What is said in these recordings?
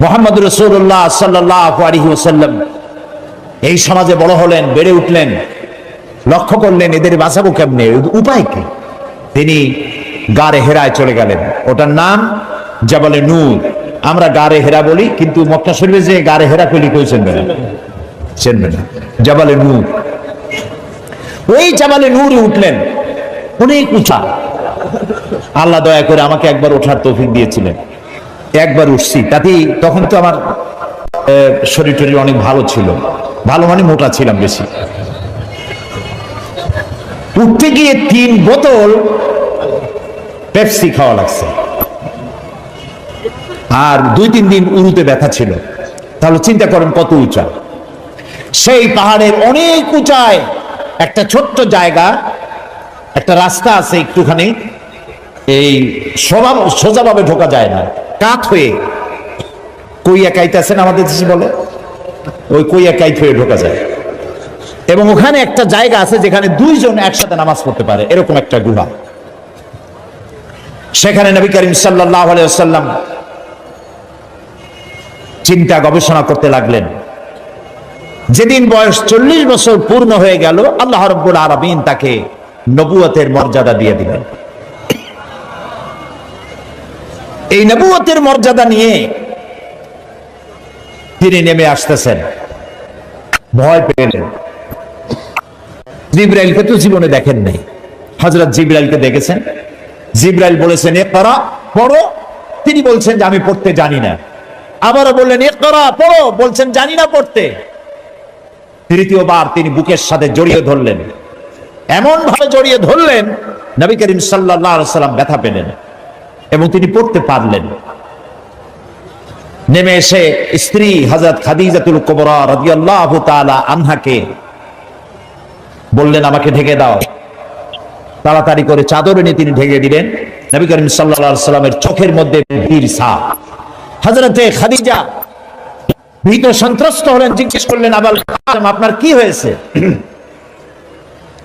মুহাম্মদ রাসূলুল্লাহ সাল্লাল্লাহু আলাইহি ওয়াসাল্লাম এই সমাজে বড় হলেন, বেড়ে উঠলেন, লক্ষ্য করলেন এদের বাঁচাবো কেমনে, উপায় কি? তিনি গারে হেরায় চলে গেলেন। ওটার নাম জাবালে নূর। আমরা গারে হেরা বলি, কিন্তু মক্কা শরীফে যে গারে হেরা কইলি কেউ চিনবে না, চিনবে না। জাবালে নূর, ওই জাবালে নূরে উঠলেন, অনেক উঁচা। আল্লাহ দয়া করে আমাকে একবার ওঠার তৌফিক দিয়েছিলেন, একবার উঠছি। তাতেই তখন তো আমার শরীর টরীর অনেক ভালো ছিল, ভালো মানে মোটা ছিলাম বেশি। উঠতে গিয়ে 3 বোতল পেপসি খাওয়া লাগছে, আর 2-3 দিন উরুতে ব্যথা ছিল। তাহলে চিন্তা করেন কত উঁচা। সেই পাহাড়ের অনেক উঁচায় একটা ছোট্ট জায়গা, একটা রাস্তা আছে একটুখানি, এই সোজাভাবে ঢোকা যায় না, কাত হয়ে কইয়া কাইতেছেন আমাদের দেশে বলে, ওই কইয়া কাইত হয়ে ঢোকা যায়। এবং ওখানে একটা জায়গা আছে যেখানে 2 জন একসাথে নামাজ পড়তে পারে, এরকম একটা গুহা। সেখানে নবী করিম সাল্লাল্লাহু আলাইহি ওয়াসাল্লাম চিন্তা গবেষণা করতে লাগলেন। যেদিন বয়স 40 বছর পূর্ণ হয়ে গেল, আল্লাহ রাব্বুল আলামিন তাকে নবুয়তের মর্যাদা দিয়ে দিলেন। এই নবুয়তের মর্যাদা নিয়ে তিনি নেমে আসতেছেন, ভয় পেলেন। জিবরাইলকে তো জীবনে দেখেন নাই, হযরত জিবরাইলকে দেখেছেন। জিবরাইল বলেছেন ইকরা, পড়ো। তিনি বলছেন যে আমি পড়তে জানি না। আবারও বললেন ইকরা, পড়ো, বলছেন জানি না পড়তে। তৃতীয়বার তিনি বুকের সাথে জড়িয়ে ধরলেন, এমন ভাবে জড়িয়ে ধরলেন নবী করিম সাল্লাল্লাহু আলাইহি ওয়াসাল্লাম ব্যথা পেলেন এবং তিনি পড়তে পারলেন। নেমে এসে স্ত্রী হযরত খাদিজাতুল কুবরা রাদিয়াল্লাহু তাআলা আনহাকে বললেন আমাকে ঢেকে দাও। তাড়াতাড়ি করে চাদর এনে তিনি ঢেকে দিলেন। নবী করিম সাল্লাল্লাহু আলাইহি ওয়াসাল্লামের চোখের মধ্যে বীর ছাপ। হযরতে খাদিজা ভীত সন্ত্রস্ত হলেন, জিজ্ঞেস করলেন আবাল কাসেম আপনার কি হয়েছে?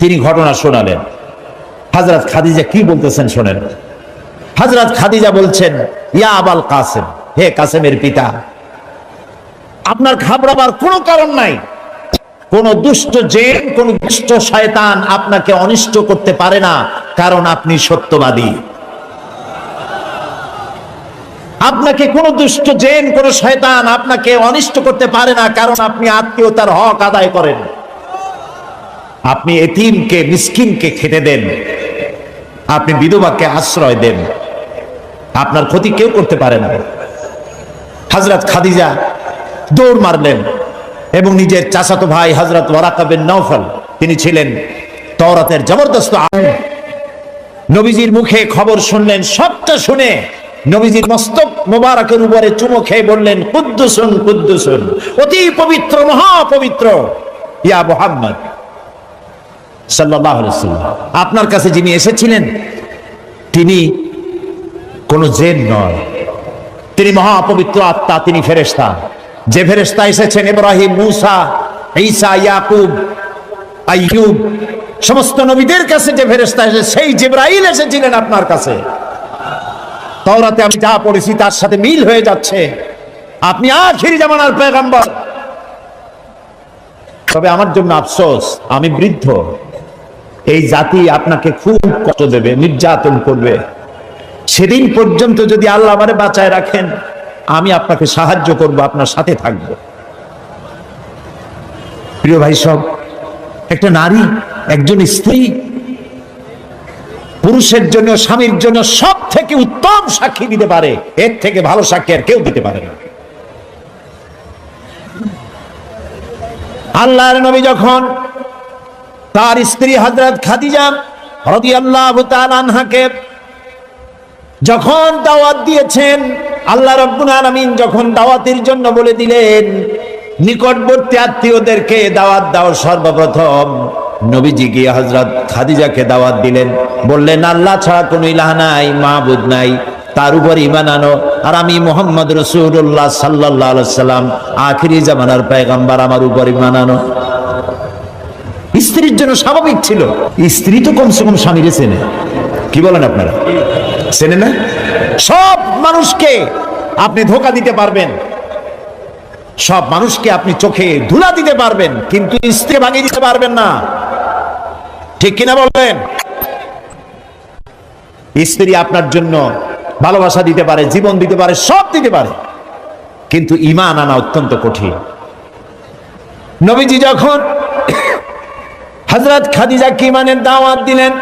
তিনি ঘটনা শোনালেন। হযরত খাদিজা কি বলতেছেন শোনেন। হযরত খাদিজা বলছেন ইয়া আবাল কাসেম, হে কাসেমের পিতা, আপনার ঘাবড়াবার কোনো কারণ নাই। কোন দুষ্ট জিন, কোন দুষ্ট শয়তান আপনাকে অনিষ্ট করতে পারে না, কারণ আপনি সত্যবাদী। আপনাকে কোন দুষ্ট জিন, কোন শয়তান আপনাকে অনিষ্ট করতে পারে না, কারণ আপনি আত্মীয়তার হক আদায় করেন। আপনি এতিমকে, মিসকিনকে খেতে দেন, আপনি বিধবাকে আশ্রয় দেন, আপনার ক্ষতি কেউ করতে পারে না। হযরত খাদিজা দৌড় মারলেন এবং নিজের চাচাতো ভাই হযরত ওয়ারাকা বিন নওফল, তিনি ছিলেন তাওরাতের জবরদস্ত আলেম, নবীজির মুখে খবর শুনলেন। সবটা শুনে নবীজির মস্তক মোবারকের উপরে চুমো খেয়ে বললেন কুদ্দুসুন কুদ্দুসুন, অতি পবিত্র, মহাপবিত্র ইয়া মুহাম্মদ সাল্লাল্লাহু আলাইহি ওয়াসাল্লাম। আপনার কাছে যিনি এসেছিলেন তিনি কোন জিন নয়, তিনি মহাপবিত্র আত্মা, তিনি ফেরেশতা। যে ফেরেশতা এসেছেন ইব্রাহিম, মূসা, ঈসা, ইয়াকুব, আইয়ুব, সমস্ত নবীদের কাছে যে ফেরেশতা এসেছে, সেই জিবরাইল এসেছিলেন আপনার কাছে। তাওরাতে আমি যা পড়েছি তার সাথে মিল হয়ে যাচ্ছে, আপনি আখিরি জামানার পয়গম্বর। তবে আমার জন্য আফসোস, আমি বৃদ্ধ, এই জাতি আপনাকে খুব কষ্ট দেবে, নির্যাতন করবে। সেদিন পর্যন্ত যদি আল্লাহ আমারে বাঁচায় রাখেন, আমি আপনাকে সাহায্য করব, আপনার সাথে থাকব। প্রিয় ভাই সব, একটা নারী, একজন স্ত্রী পুরুষের জন্য, স্বামীর জন্য সব থেকে উত্তম সাক্ষী দিতে পারে, এর থেকে ভালো সাক্ষী আর কেউ দিতে পারে না। আল্লাহর নবী যখন তার স্ত্রী হযরত খাদিজা রাদিয়াল্লাহু তাআলা আনহাকে যখন দাওয়াত দিয়েছেন, আল্লাহ রাব্বুল আলামিন যখন দাওয়াতের জন্য বলে দিলেন নিকটবর্তী আত্মীয়দেরকে দাওয়াত দাও, সর্বপ্রথম নবীজি গিয়ে হযরত খাদিজাকে দাওয়াত দিলেন, বললেন আল্লাহ ছাড়া কোনো ইলাহ নাই, মাবুদ নাই, তার উপর ঈমান আনো, আর আমি মুহাম্মদ রাসূলুল্লাহ সাল্লাল্লাহু আলাইহি ওয়াসাল্লাম আখিরি জামানার পয়গম্বর, আমার উপর ঈমান আনো। স্ত্রীর জন্য স্বাভাবিক ছিল, স্ত্রী তো কমসে কম স্বামীরে চেনে, কি বলেন আপনারা, চেনে না? সব মানুষকে আপনি ধোঁকা দিতে পারবেন, সব মানুষকে আপনি চোখে ধুলা দিতে পারবেন, কিন্তু স্ত্রী ভাঙিয়ে দিতে পারবেন না। ঠিক কিনা বলবেন? স্ত্রী আপনার জন্য ভালোবাসা দিতে পারে, জীবন দিতে পারে, সব দিতে পারে, কিন্তু ঈমান আনা অত্যন্ত কঠিন। নবীজি যখন হযরত খাদিজাকে ঈমানের দাওয়াত দিলেন,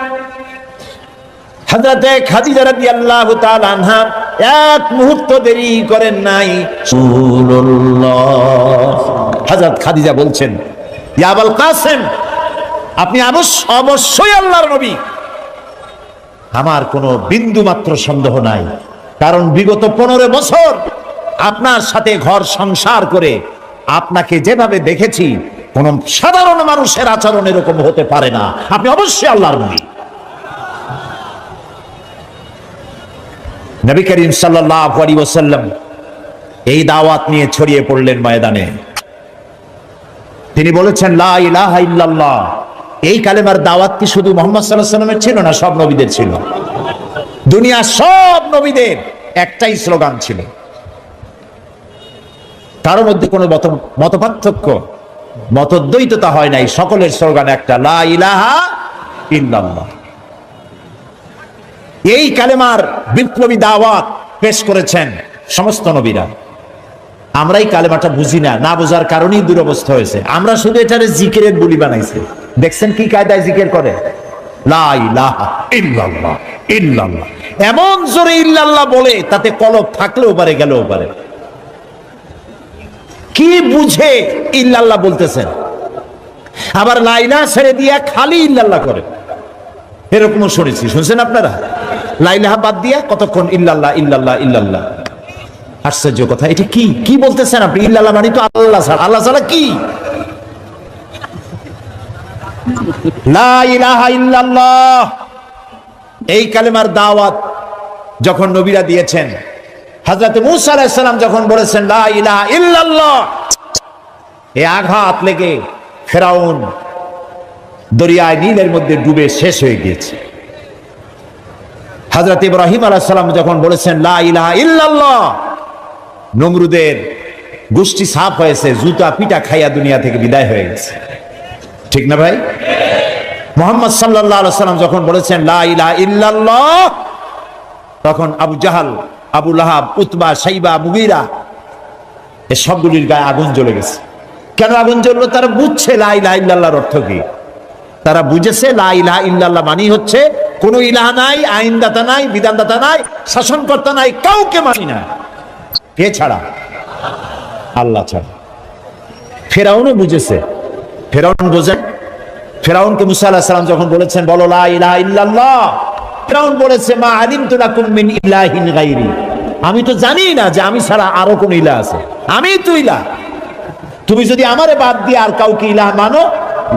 হযরতে খাদিজা রাদিয়াল্লাহু তাআলা আনহা এক মুহূর্ত দেরি করেন নাই। রাসূলুল্লাহ হযরত খাদিজা বলছেন, ইয়া আবুল কাসেম, আপনি অবশ্যই আল্লাহর নবী। আমার কোনো বিন্দু মাত্র সন্দেহ নাই, কারণ বিগত 15 বছর আপনার সাথে ঘর সংসার করে আপনাকে যেভাবে দেখেছি, কোন সাধারণ মানুষের আচরণ এরকম হতে পারে না। আপনি অবশ্যই আল্লাহর নবী। নবী করিম সাল্লাল্লাহু আলাইহি ওয়াসাল্লাম এই দাওয়াত নিয়ে ছড়িয়ে পড়লেন ময়দানে। তিনি বলেছেন, লা ইলাহা ইল্লাল্লাহ। এই কালেমার দাওয়াত কি শুধু মুহাম্মদ সাল্লাল্লাহু আলাইহি ওয়াসাল্লামের ছিল না, সব নবীদের ছিল। দুনিয়ার সব নবীদের একটাই স্লোগান ছিল, কারোর মধ্যে কোনো মতপার্থক্য, মতদ্বৈততা হয় নাই, সকলের স্লোগান একটা, লা ইলাহা ইল্লাল্লাহ। এই কালেমার বিপ্লবী দাওয়াত পেশ করেছেন সমস্ত নবীরা। আমরা এই কালেমাটা বুঝি না, না বোঝার কারণেই দুরবস্থা হয়েছে। আমরা শুধু এটারে জিকিরের বুলি বানাইছি। দেখছেন কি কায়দায় জিকির করে, লা ইলাহা ইল্লাল্লাহ ইল্লাল্লাহ, এমন জোরে ইল্লাল্লাহ বলে তাতে কলব থাকলেও পারে, গেলেও পারে। কি বুঝে ইল্লাল্লাহ বলতেছেন? আবার লা ইলাহা ছেড়ে দিয়া খালি ইল্লাল্লাহ করে, এরকমও শুনেছি। শুনছেন আপনারা? লা ইলাহা বাদ দিয়া কতক্ষণ ইল্লাল্লাহ ইল্লাল্লাহ ইল্লাল্লাহ। আশ্চর্য কথা, এটা কি কি বলতেছেন আপনি? ইল্লাল্লাহ মানে তো আল্লাহ ছাড়া। আল্লাহ ছাড়া কি? লা ইলাহা ইল্লাল্লাহ, এই কালেমার দাওয়াত যখন নবীরা দিয়েছেন, হযরত মূসা আলাইহিস সালাম যখন বলেছেন লা ইলাহা ইল্লাল্লাহ, এই আঘাত লেগে ফেরাউন দরিয়ায় নীলের মধ্যে ডুবে শেষ হয়ে গিয়েছে। হযরত ইব্রাহিম আলাইহিস সালাম যখন বলেছেন লা ইলাহা ইল্লাল্লাহ, নমরুদের গোষ্ঠী সাফ হয়েছে, জুতা পিটা খাইয়া দুনিয়া থেকে বিদায় হয়ে গেছে। ঠিক না ভাই? মুহাম্মদ সাল্লাল্লাহু আলাইহি ওয়াসাল্লাম যখন বলেছেন লা ইলাহা ইল্লাল্লাহ, তখন আবু জাহাল, আবু লাহাব, উতবা, শাইবা, মুগীরা এই সবগুলির গায়ে আগুন জ্বলে গেছে। কেন আগুন জ্বললো? তারা বুঝছে লা ইলাহা ইল্লাল্লাহর অর্থ কি। তারা বুঝেছে লা ইলাহা ইল্লাল্লাহ মানেই হচ্ছে কোনো ইলাহা নাই, আইনদাতা নাই, বিধানদাতা নাই, শাসনকর্তা নাই, কাউকে মানি না, কে ছাড়া? আল্লাহ ছাড়া। ফেরাউনও বুঝেছে। ফেরাউন বোঝেন, ফেরাউনকে মুসা আলাইহিস সালাম যখন বলেছেন বলো লা ইলাহা ইল্লাল্লাহ, ফেরাউন বলেছে মা আলিমতু লাকুম মিন ইলাহিন গায়রি, আমি তো জানি না যে আমি ছাড়া আরো কোন ইলাহ আছে, আমিই তো ইলাহ। তুমি যদি আমারে বাদ দিয়ে আর কাউকে ইলাহ মানো,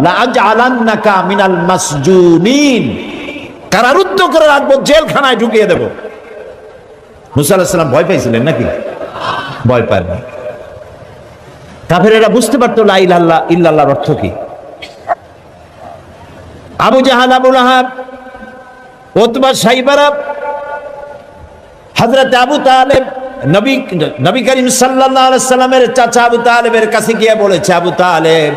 লা আজআলান্নাকা মিনাল মাসজুনিন, কারারুদ্ধ করে রাখবো, জেলখানায় ঢুকিয়ে দেব। মুসা আলাইহিস সালাম ভয় পাইছিলেন নাকি? ভয় পায় না। কাফেরেরা বুঝতে পারতো লা ইলাহা ইল্লাল্লাহর অর্থ কি। আবু জাহাল, আবু লাহাব, উতবা, শাইবারা, হযরত আবু তালেব নবী করিম সাল্লাল্লাহু আলাইহি সাল্লামের চাচা আবু তালেবের কাছে গিয়ে বলেছে, আবু তালেব,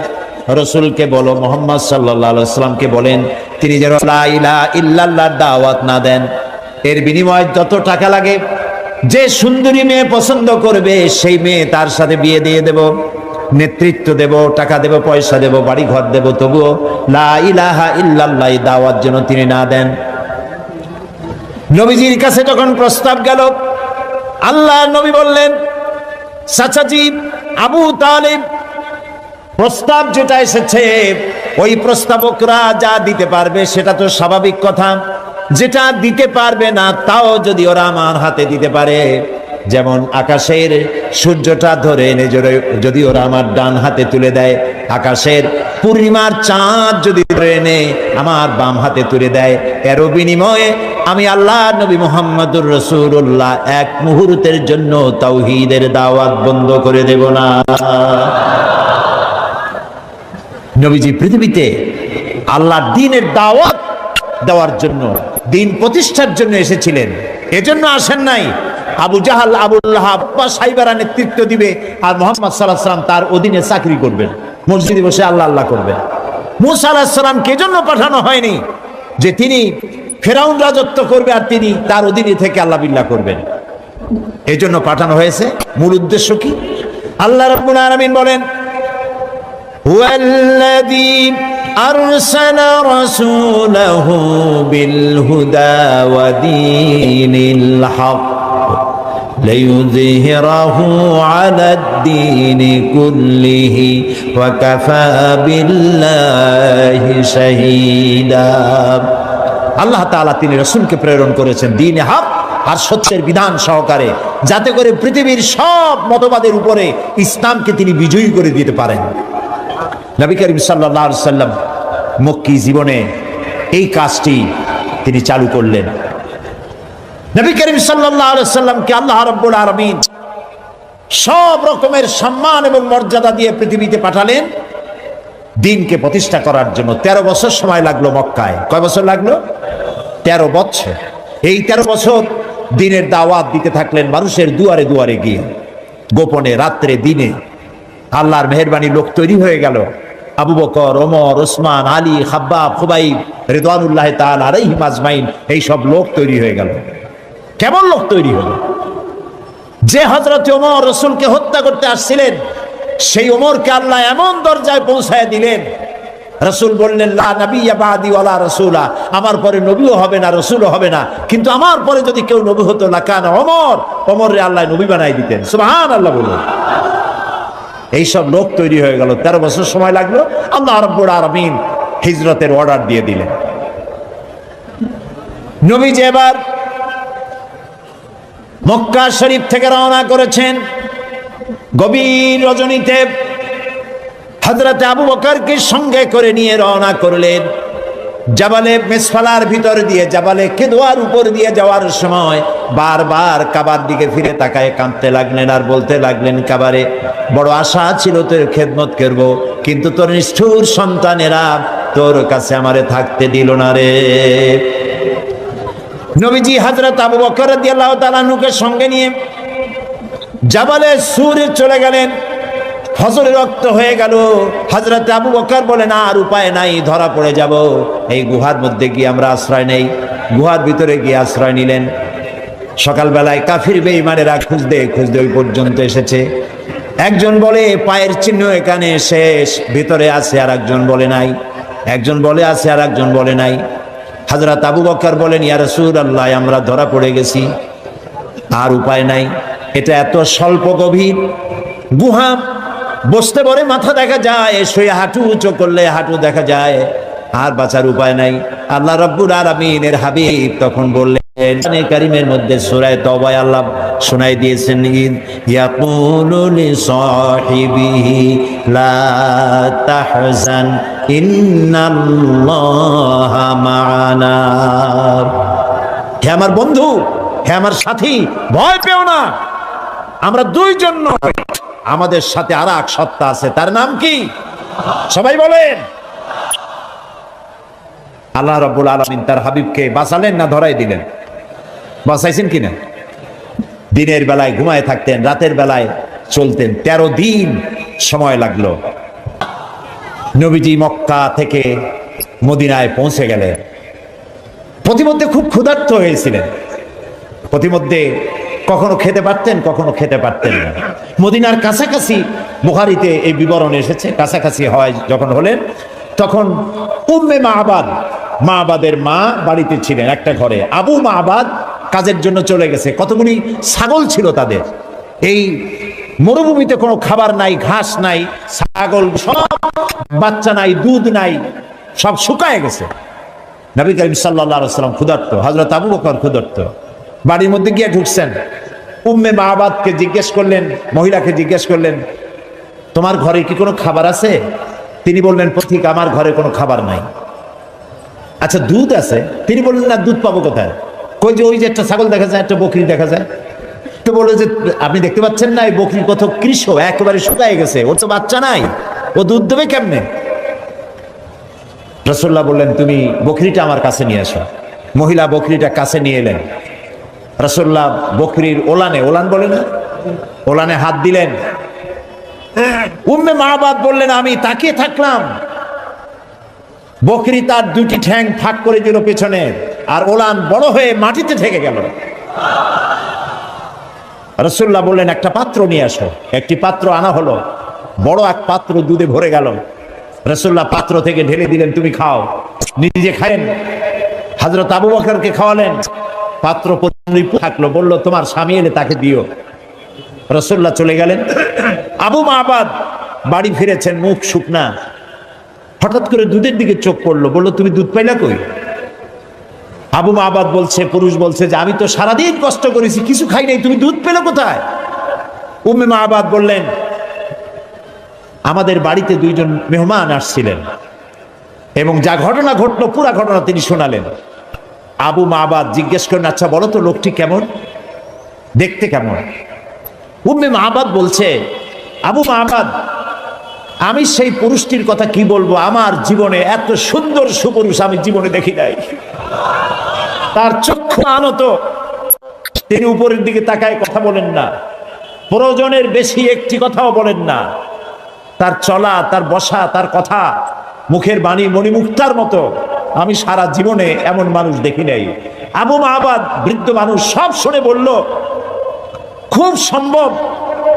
রাসূলকে বলো, মুহাম্মদ সাল্লাল্লাহু আলাইহি সাল্লামকে বলেন তিনি যেন লা ইলাহা ইল্লাল্লাহর দাওয়াত না দেন, এর বিনিময়ে যত টাকা লাগে, যে সুন্দরী মেয়ে পছন্দ করবে সেই মেয়ে তার সাথে বিয়ে দিয়ে দেব, নেতৃত্ব দেব, টাকা দেব, পয়সা দেব, বাড়ি ঘর দেব, তবুও লা ইলাহা ইল্লাল্লাহ দাওয়াত যেন তিনি না দেন। নবীজির কাছে যখন প্রস্তাব গেল, আল্লাহ নবী বললেন, চাচাজি আবু তালেব, প্রস্তাব যেটা এসেছে ওই প্রস্তাবকরা যা দিতে পারবে সেটা তো স্বাভাবিক কথা, যেটা দিতে পারবে না তাও যদি ওরা আমার হাতে দিতে পারে, যেমন আকাশের সূর্যটা ধরে এনে যদি ওরা আমার ডান হাতে তুলে দেয়, আকাশের পূর্ণিমার চাঁদ যদি ধরে এনে আমার বাম হাতে তুলে দেয়, এর বিনিময়ে আমি আল্লাহ নবী মুহাম্মদুর রাসূলুল্লাহ এক মুহূর্তের জন্য তাওহীদের দাওয়াত বন্ধ করে দেব না। নবীজি পৃথিবীতে আল্লাহর দ্বীনের দাওয়াত দেওয়ার জন্য, দ্বীন প্রতিষ্ঠার জন্য এসেছিলেন। এজন্য আসেন নাই আবু জাহাল, আবুল লাহাব বা সাইবারা নেতৃত্ব দিবে, আর মুহাম্মদ সাল্লাল্লাহু আলাইহি ওয়াসাল্লাম তার অধীনে চাকরি করবেন, মসজিদে বসে আল্লাহ আল্লাহ করবেন। মূসা আলাইহিস সালামকে জন্য পাঠানো হয়নি যে তিনি ফেরাউন রাজত্ব করবে আর তিনি তার অধীনে থেকে আল্লাহ বিল্লাহ করবেন, এই জন্য পাঠানো হয়েছে। মূল উদ্দেশ্য কি? আল্লাহ রাব্বুল আলামিন বলেন, হুয়াল্লাযী আরসালা রাসূলাহু বিল হুদা ওয়া দীনিল হক লিইয়ুযহিরাহু আলাদ-দীনি কুল্লিহি ওয়া কাফা বিল্লাহি শাহীদা। আল্লাহ তাআলা তিনি রাসূলকে প্রেরণ করেছেন দ্বীনে হক আর সত্যের বিধান সহকারে, যাতে করে পৃথিবীর সব মতবাদের উপরে ইসলামকে তিনি বিজয়ী করে দিতে পারেন। নবী করিম সাল্লাল্লাহু আলাইহি ওয়াসাল্লাম মক্কি জীবনে এই কাজটি তিনি চালু করলেন। নবী করিম সাল্লাল্লাহু আলাইহি ওয়াসাল্লামকে আল্লাহ রাব্বুল আলামিন সব রকমের সম্মান এবং মর্যাদা দিয়ে পৃথিবীতে পাঠালেন দ্বীনকে প্রতিষ্ঠা করার জন্য। 13 বছর সময় লাগলো মক্কায়। কয় বছর লাগলো? 13 বছর। এই 13 বছর দ্বীনের দাওয়াত দিতে থাকলেন মানুষের দুয়ারে দুয়ারে গিয়ে, গোপনে, রাত্রে, দিনে। আল্লাহর মেহেরবানি লোক তৈরি হয়ে গেল। আবু বকর, ওমর, ওসমান, আলী, খাব্বাব, খুবাইব রিদওয়ানুল্লাহি তাআলা আলাইহিম আজমাইন, এই সব লোক তৈরি হয়ে গেল। কেমন লোক তৈরি হলো? যে হযরত ওমর রাসূলকে হত্যা করতে আসছিলেন, সেই ওমরকে আল্লাহ এমন দরজায় পৌঁছায় দিলেন, রাসূল বললেন, লা নাবিয়্যা বাদি ওয়ালা রাসূলা, আমার পরে নবীও হবে না, রাসূলও হবে না, কিন্তু আমার পরে যদি কেউ নবী হতো লাকানা ওমর, ওমররে আল্লাহ নবী বানাই দিতেন। সুবহানাল্লাহ বলুন। এইসব লোক তৈরি হয়ে গেল। 13 বছর সময় লাগলো। আল্লাহ রাব্বুল আলামিন হিজরতের অর্ডার দিয়ে দিলেন। নবীজি এবার মক্কা শরীফ থেকে রওনা করেছেন। গভীর রজনীতে হযরত আবু বকরকে সঙ্গে করে নিয়ে রওনা করলেন। জাবালে মিসফালার ভিতর দিয়ে, জাবালে কিদওয়ার উপর দিয়ে যাওয়ার সময় বারবার কাবার দিকে ফিরে তাকায় কাঁদতে লাগলেন আর বলতে লাগলেন, কাবারে বড় আশা ছিল তোর খেদমত করব, কিন্তু তোর নিষ্ঠুর সন্তানেরা তোর কাছে আমারে থাকতে দিল না রে। নবীজি হযরত আবু বকর রাদিয়াল্লাহু তাআলা আনহুকে সঙ্গে নিয়ে জাবালে সুরে চলে গেলেন। ফজরে রক্ত হয়ে গেল। হযরত আবু বকর বলেন, আর উপায় নাই, ধরা পড়ে যাব, এই গুহার মধ্যে গিয়ে আমরা আশ্রয় নেই। গুহার ভিতরে গিয়ে আশ্রয় নিলেন। সকালবেলায় কাফির বেঈমানেরা খুঁজতে খুঁজতে ওই পর্যন্ত এসেছে। একজন বলে পায়ের চিহ্ন এখানে শেষ, ভিতরে আছে, আর একজন বলে নাই। একজন বলে আছে, আর একজন বলে নাই। হযরত আবু বকর বলেন, ইয়া রাসূলুল্লাহ, আমরা ধরা পড়ে গেছি, আর উপায় নাই। এটা এত স্বল্প গভীর গুহা, বসতে পারে মাথা দেখা যায়, শুয়ে হাঁটু উঁচু করলে হাঁটু দেখা যায়, আর বাঁচার উপায় নাই। আল্লাহ রাব্বুল আলামিনের হাবিব তখন বললেন, কোরআনে কারীমের মধ্যে সূরা তওবা আল্লাহ শোনাই দিয়েছেন, ইয়াকুলু লিসাহিবিহি লা তাহজান ইন্নাল্লাহা মা'ানা। হে আমার বন্ধু, হে আমার সাথী, ভয় পেও না, আমরা দুইজন নই, আমাদের সাথে আর এক সত্তা আছে। তার নাম কি? সবাই বলেন। আল্লাহ রাব্বুল আলামিন তার হাবিবকে বাঁচালেন না ধরাই দিলেন? বাঁচাইছেন কিনা? দিনের বেলায় ঘুমায় থাকতেন, রাতের বেলায় চলতেন। 13 দিন সময় লাগলো। নবীজি মক্কা থেকে মদিনায় পৌঁছে গেলেন। প্রতিমধ্যে খুব ক্ষুধার্ত হয়েছিলেন। প্রতিমধ্যে কখনো খেতে পারতেন, কখনো খেতে পারতেন না। মদিনার কাছাকাছি, বুখারীতে এই বিবরণ এসেছে, কাছাকাছি হয় যখন হলেন, তখন উম্মে মা'বাদ, মা'বাদের মা বাড়িতে ছিলেন একটা ঘরে। আবু মা'বাদ কাজের জন্য চলে গেছে। কতগুলি ছাগল ছিল তাদের। এই মরুভূমিতে কোনো খাবার নাই, ঘাস নাই, ছাগল সব, বাচ্চা নাই, দুধ নাই, সব শুকায় গেছে। নবী করিম সাল্লাল্লাহু আলাইহি ওয়াসাল্লাম ক্ষুধার্ত, হযরত আবু বকর ক্ষুধার্ত। বাড়ির মধ্যে গিয়ে ঢুকছেন। উম্মে মা'বাদকে জিজ্ঞেস করলেন, মহিলাকে জিজ্ঞেস করলেন, তোমার ঘরে কি কোনো খাবার আছে? তিনি বললেন, পথিক, আমার ঘরে কোনো খাবার নাই। আচ্ছা, দুধ আছে? তিনি বললেন, না, দুধ পাবো কোথায়? কই যে ওই যে একটা ছাগল দেখা যায়, একটা বকরি দেখা যায়। তো বলে যে, আপনি দেখতে পাচ্ছেন না, এই বকরির কত কৃষ, একেবারে শুকায় গেছে, ওর তো বাচ্চা নাই, ও দুধ দেবে কেমনে? রাসূলুল্লাহ বললেন, তুমি বকরিটা আমার কাছে নিয়ে আসো। মহিলা বকরিটা কাছে নিয়ে এলেন। রাসূলুল্লাহ বকরির ওলান বলে না, ওলানে হাত দিলেন। উম্মে মাবাদ বললেন, আমি তাকিয়ে থাকলাম, বকরি তার দুটি ঠ্যাং ফাঁক করে দিল পেছনে, আর ওলান বড় হয়ে মাটিতে ঠেকে গেল। রাসূলুল্লাহ বললেন, একটা পাত্র নিয়ে আসো। একটি পাত্র আনা হলো, বড় এক পাত্র দুধে ভরে গেল। রাসূলুল্লাহ পাত্র থেকে ঢেলে দিলেন, তুমি খাও। নিজে খায়েন, হযরত আবু বকরকে খাওয়ালেন। পাত্র থাকলো, বলল, তোমার স্বামী এলে তাকে দিও। রাসূলুল্লাহ চলে গেলেন। আবু মাবাদ বাড়ি ফিরেছেন, মুখ শুকনা। হঠাৎ করে দুধের দিকে চোখ পড়লো, বলল, তুমি দুধ পাইলা কই? আবু মাবাদ বলছে, পুরুষ বলছে যে আমি তো সারাদিন কষ্ট করেছি, কিছু খাই নাই, তুমি দুধ পেলে কোথায়? উম্মে মাবাদ বললেন, আমাদের বাড়িতে দুইজন মেহমান আসছিলেন এবং যা ঘটনা ঘটলো পুরা ঘটনা তিনি শোনালেন। আবু মাবাদ জিজ্ঞেস করেন, আচ্ছা বলো তো লোকটি কেমন, দেখতে কেমন? উম্মে মাবাদ বলছে, আবু মাবাদ, আমি সেই পুরুষটির কথা কি বলবো, আমার জীবনে এত সুন্দর সুপুরুষ আমি জীবনে দেখি নাই। তার চক্ষু আনত, তিনি উপরের দিকে তাকায় কথা বলেন না, প্রয়োজনের বেশি একটি কথাও বলেন না। তার চলা, তার বসা, তার কথা, মুখের বাণী মণিমুক্তার মতো আমি সারা জীবনে এমন মানুষ দেখি নাই। আবু মাবাদ বৃদ্ধ মানুষ, সব শুনে বলল, খুব সম্ভব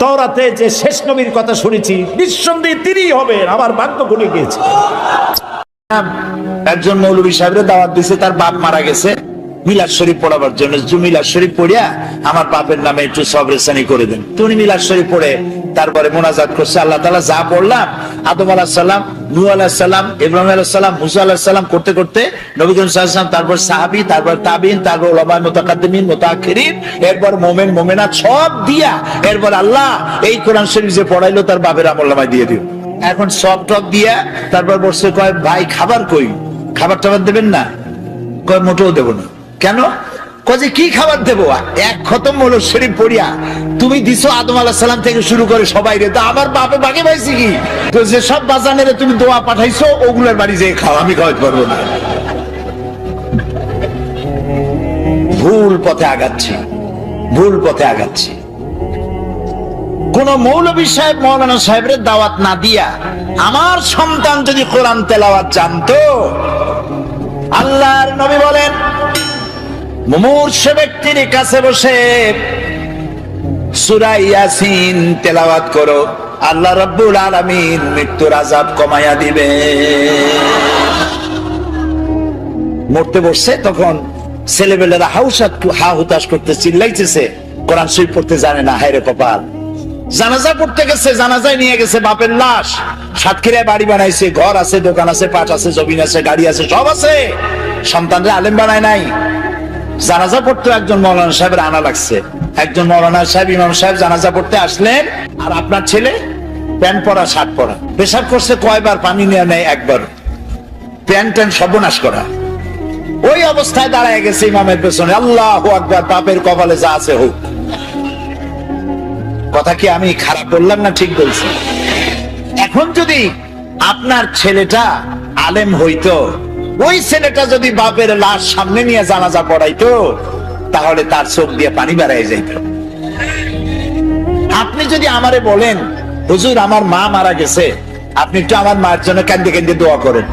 তওরাতে যে শেষ নবীর কথা শুনেছি নিঃসন্দেহে তিনিই হবেন, আমার ভাগ্য খুলে গিয়েছে। একজন মৌলভী সাহেবের দাওয়াত দিছে, তার বাপ মারা গেছে, মিলাদ শরীফ পড়াবার জন্য। মিলাদ শরীফ পড়িয়া আমার বাপের নামে একটু সবরেসানি করে দেন। তুমি মিলাদ শরীফ পড়ে তারপরে মোনাজাত করছে। আল্লাহ তাআলা যা পড়লাম, আদম আলাইহিস সালাম, নূহ আলাইহিস সালাম, ইব্রাহিম আলাইহিস সালাম, মুসা আলাইহিস সালাম করতে করতে নবী করিম সাল্লাল্লাহু আলাইহি ওয়াসাল্লাম, তারপর সাহাবী, তারপর তাবিঈন, তারপর উলামা মুতাকাদ্দিমিন মুতাআখিরিন, এরপর মুমিন মুমিনাত সব দিয়া এরপর আল্লাহ এই কোরআন শরীফ যে পড়াইলো তার বাপের আমলনামায় দিয়ে দিও। এখন সব টপ দিয়া তারপর বসে কয়, ভাই খাবার কই, খাবার টাবার দেবেন না? কয় মোটেও দেব না। কেন? কয়ে কি খাবার দেবো? এক খতম হলো শরীফ পড়িয়া তুমি দিছো আদম আলাইহিস সালাম থেকে শুরু করে সবাই রে, তা আমার বাপে বাকি পাইছি কি? তো যে সব বাজানের তুমি দোয়া পাঠাইছো ওগুলোর বাড়ি যেয়ে খাও, আমি খাওয়াতে পারবো না। ভুল পথে আগাচ্ছি, ভুল পথে আগাচ্ছি। কোন মৌলভী সাহেব, মৌলানা সাহেবের দাওয়াত না দিয়া আমার সন্তান যদি কোরআন তেলাওয়াত জানতো, আল্লাহর নবী বলেন, মুমূর্ষ ব্যক্তির কাছে বসে সূরা ইয়াসিন তেলাওয়াত করো, আল্লাহ রাব্বুল আলামিন মৃত্যুর আযাব কমায়া দিবে। মরতে বসছে, তখন ছেলেবেলেরা হা হুতাশ করতে চিল্লাইতেছে, কোরআন শরীফ পড়তে জানে না, হায়রে কপাল। জানাজা পড়তে গেছে, জানাজায় নিয়ে গেছে বাপের লাশ, সাতক্ষীরায় বাড়ি বানাইছে, ঘর আছে, দোকান আছে, পাট আছে, জমিন আছে, গাড়ি আছে, সব আছে, সন্তানরা আলেম বানায় নাই। জানাজা পড়তে একজন মৌলানা সাহেবের আনা লাগছে। একজন মৌলানা সাহেব, ইমাম সাহেব জানাজা পড়তে আসলেন, আর আপনার ছেলে প্যান্ট পরা, শার্ট পরা, পেশাব করছে কয়বার, পানি নিয়ে নেয় একবার, প্যান্ট ট্যান্ট সর্বনাশ করা। ওই অবস্থায় দাঁড়ায় গেছে ইমামের পেছনে, আল্লাহু আকবার, পাপের কপালে যা আছে হোক। কথা কি আমি খারাপ বললাম না ঠিক বলছি? এখন যদি আপনার ছেলেটা আলেম হইতো, ওই ছেলেটা যদি বাপের লাশ সামনে নিয়ে জানাজা পড়াইতো, তাহলে তার চোখ দিয়ে পানি বেরিয়ে যাইত। আপনি যদি আমারে বলেন, হুজুর আমার মা মারা গেছে, আপনি একটু আমার মায়ের জন্য কান্দে কান্দে দোয়া করেন,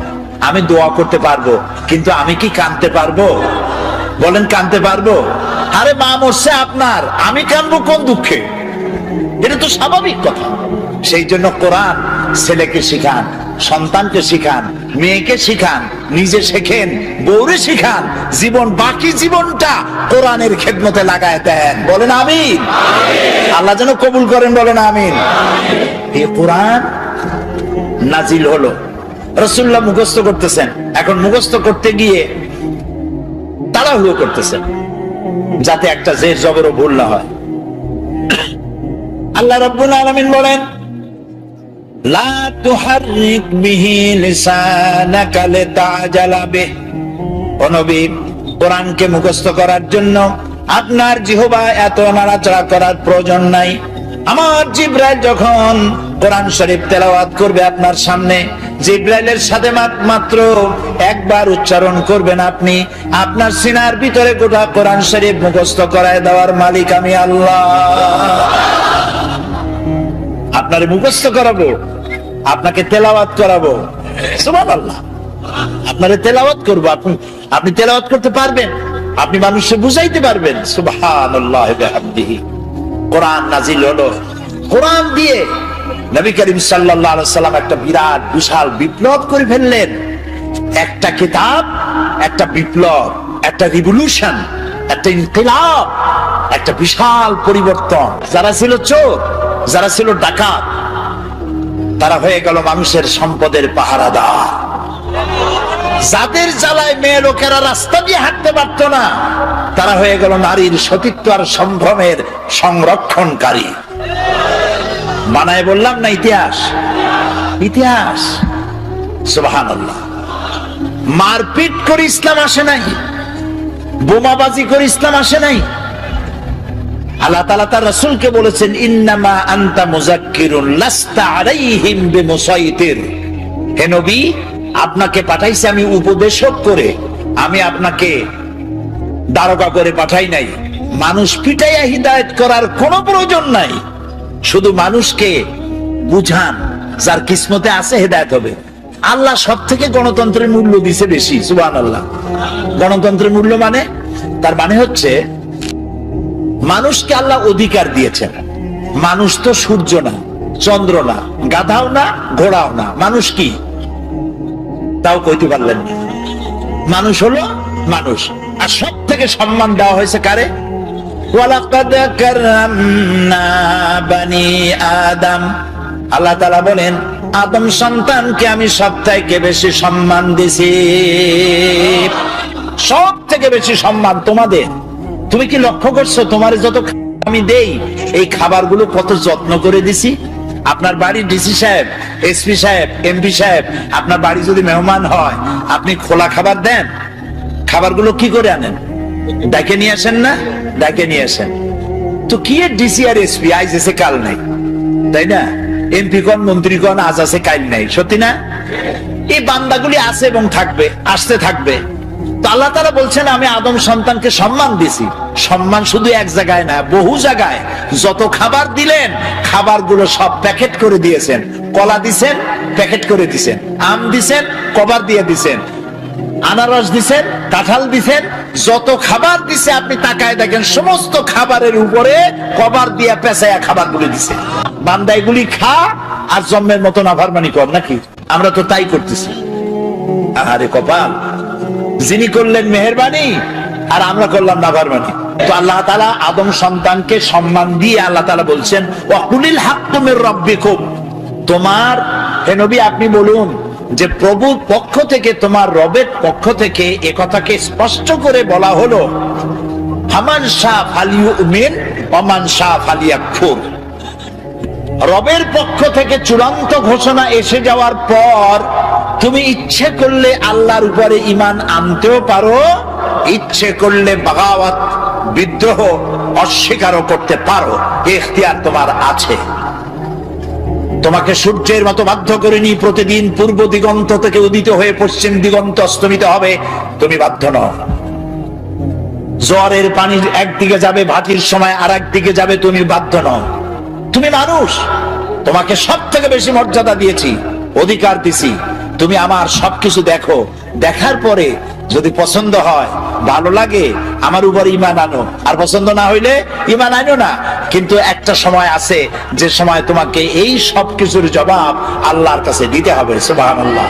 আমি দোয়া করতে পারবো, কিন্তু আমি কি কাঁদতে পারবো? বলেন কাঁদতে পারবো? আরে মা মরছে আপনার, আমি কাঁদবো কোন দুঃখে? এটা তো স্বাভাবিক কথা। সেই জন্য কোরআন ছেলেকে শিখান, সন্তানকে শিখান, মেয়েকে শিখান, নিজে শেখেন, বউরে শিখান, জীবন বাকি জীবনটা কোরআনের খেদমতে লাগায় দেন। বলেন আমিন। আল্লাহ যেন কবুল করেন, বলেন আমিন। এই কোরআন নাজিল হলো, রাসূলুল্লাহ মুখস্থ করতেছেন। এখন মুখস্থ করতে গিয়ে তাড়াহুড়ো করতেছেন যাতে একটা জের জবরও ভুল না হয়। আল্লাহ রাব্বুল আলামিন বলেন, লা তুহাররিক বিহি লিসানাকা লিতাজালা বিহি। ও নবী, কোরআনকে মুখস্থ করার জন্য আপনার জিহ্বা এত নাড়াচাড়া করার প্রয়োজন নাই। আমার জিব্রাইল যখন কোরআন শরীফ তেলাওয়াত করবে আপনার সামনে, জিব্রাইলের সাথে মাত্র একবার উচ্চারণ করবেন আপনি, আপনার সিনার ভিতরে গোটা কোরআন শরীফ মুখস্থ করায় দেওয়ার মালিক আমি আল্লাহ। আপনারে মুখস্থ করাবো, আপনাকে তেলাওয়াত করাবো, সুবহানাল্লাহ। আপনারে তেলাওয়াত করবো, আপনি তেলাওয়াত করতে পারবেন, আপনি মানুষকে বুঝাইতে পারবেন। সুবহানাল্লাহ বিহামদিহি। কোরআন নাজিল হলো, কোরআন দিয়ে নবী করিম সাল্লাল্লাহু আলাইহি সাল্লাম একটা বিরাট বিশাল বিপ্লব করে ফেললেন। একটা কিতাব, একটা বিপ্লব, একটা রিভলিউশন, একটা ইনকিলাব, একটা বিশাল পরিবর্তন। যারা ছিল চোর, যারা ছিল ডাকাত, তারা হয়ে গেল মানুষের সম্পদের পাহারাদার। যাদের জ্বালায় মেয়ে লোকেরা রাস্তা দিয়ে হাঁটতে পারত না, তারা হয়ে গেল নারীর সতীত্ব আর সম্ভ্রমের সংরক্ষণকারী। বানায় বললাম না ইতিহাস, ইতিহাস। সুবহানাল্লাহ। মারপিট করে ইসলাম আসে নাই, বোমাবাজি করে ইসলাম আসে নাই। আল্লাহ তাআলা তার রাসূলকে বলেছেন, ইন্নামা আনতা মুযাক্কিরুন লাস্তা আলাইহিম বিমুসাইতির। হে নবী, আপনাকে পাঠাইছি আমি উপদেশক করে, আমি আপনাকে দারোগা করে পাঠাই নাই। মানুষ পিটাইয়া হিদায়াত করার কোনো প্রয়োজন নাই, শুধু মানুষকে বুঝান, যার কিসমতে আছে হেদায়েত হবে। আল্লাহ সব থেকে গণতন্ত্রের মূল্য দিছে বেশি। সুবহানাল্লাহ। গণতন্ত্রের মূল্য মানে, তার মানে হচ্ছে মানুষকে আল্লাহ অধিকার দিয়েছেন। মানুষ তো সূর্য না, চন্দ্র না, গাধাও না, ঘোড়াও না। মানুষ কি তাও কইতে পারলেন না। মানুষ হলো মানুষ। আর সব থেকে সম্মান দেওয়া হয়েছে কারে? ওয়ালাকাদ কাররামনা বানি আদম। আল্লাহ তাআলা বলেন, আদম সন্তানকে আমি সব থেকে বেশি সম্মান দিয়েছি। সব থেকে বেশি সম্মান তোমাদের। তুমি কি লক্ষ্য করছো, তোমার যত আমি দেই, এই খাবারগুলো কত যত্ন করে দিছি? আপনার বাড়ির ডিসি সাহেব, এসপি সাহেব, এমপি সাহেব, আপনার বাড়ি যদি মেহমান হয়, আপনি খোলা খাবার দেন? খাবারগুলো কি করে আনেন? ডেকে নিয়ে আসেন না? ডেকে নিয়ে আসেন। তো কি এর ডিসি আর এসপি আজ এসে কাল নাই, তাই না? এমপি কোন, মন্ত্রী কোন, আজ আছে কাল নাই, সত্যি না? এই বান্দাগুলি আছে এবং থাকবে, আসতে থাকবে। তো আল্লাহ তাআলা বলছেন, আমি আদম সন্তানকে সম্মান দিছি। সম্মান শুধু এক জায়গায় না, বহু জায়গায়। যত খাবার দিলেন, খাবারগুলো সব প্যাকেট করে দিয়েছেন। কলা দিছেন, প্যাকেট করে দিছেন। আম দিছেন, কভার দিয়ে দিছেন। আনারস দিছেন, কাঁঠাল দিছেন। যত খাবার দিছে আপনি তাকায় দেখেন, সমস্ত খাবারের উপরে কভার দিয়া পেঁচাইয়া খাবারগুলো দিছে। বান্দা এগুলি খা আর জন্মের মতো নাফরমানি কর, নাকি? আমরা তো তাই করতেছি। আরে কপাল, যিনি করলেন মেহেরবানি আর আমরা করলাম নাফরমানি। তো আল্লাহ তাআলা আদম সন্তানকে সম্মান দিয়ে আল্লাহ তাআলা বলছেন, ওয়াকুলিল হাক্কু মির রাব্বিকুম। তোমার, হে নবী, আপনি বলুন যে প্রভুর পক্ষ থেকে, তোমার রবের পক্ষ থেকে এ কথাকে স্পষ্ট করে বলা হলো, ফামান শাআ ফালিউমিন ওয়া মান শাআ ফালিয়াকফুর। রবের পক্ষ থেকে চূড়ান্ত ঘোষণা এসে যাওয়ার পর তুমি ইচ্ছে করলে আল্লাহর উপরে ঈমান আনতেও পারো, ইচ্ছে করলে বাগাওয়াত, বিদ্রোহ, অস্বীকারও করতে পারো। এই ইখতিয়ার তোমার আছে। তোমাকে সূর্যের মতো বাধ্য করিনি প্রতিদিন পূর্ব দিগন্ত থেকে উদিত হয়ে পশ্চিম দিগন্ত অস্তমিত হবে, তুমি বাধ্য নও। জোয়ারের পানি একদিকে যাবে, ভাটির সময় আর একদিকে যাবে, তুমি বাধ্য নও। তুমি মানুষ, তোমাকে সব থেকে বেশি মর্যাদা দিয়েছি, অধিকার দিছি। তুমি আমার সবকিছু দেখো, দেখার পরে যদি পছন্দ হয়, ভালো লাগে, আমার উপর ঈমান আনো। আর পছন্দ না হইলে ঈমান আনো না। কিন্তু একটা সময় আছে, যে সময় তোমাকে এই সবকিছুর জবাব আল্লাহর কাছে দিতে হবে। সুবহানাল্লাহ।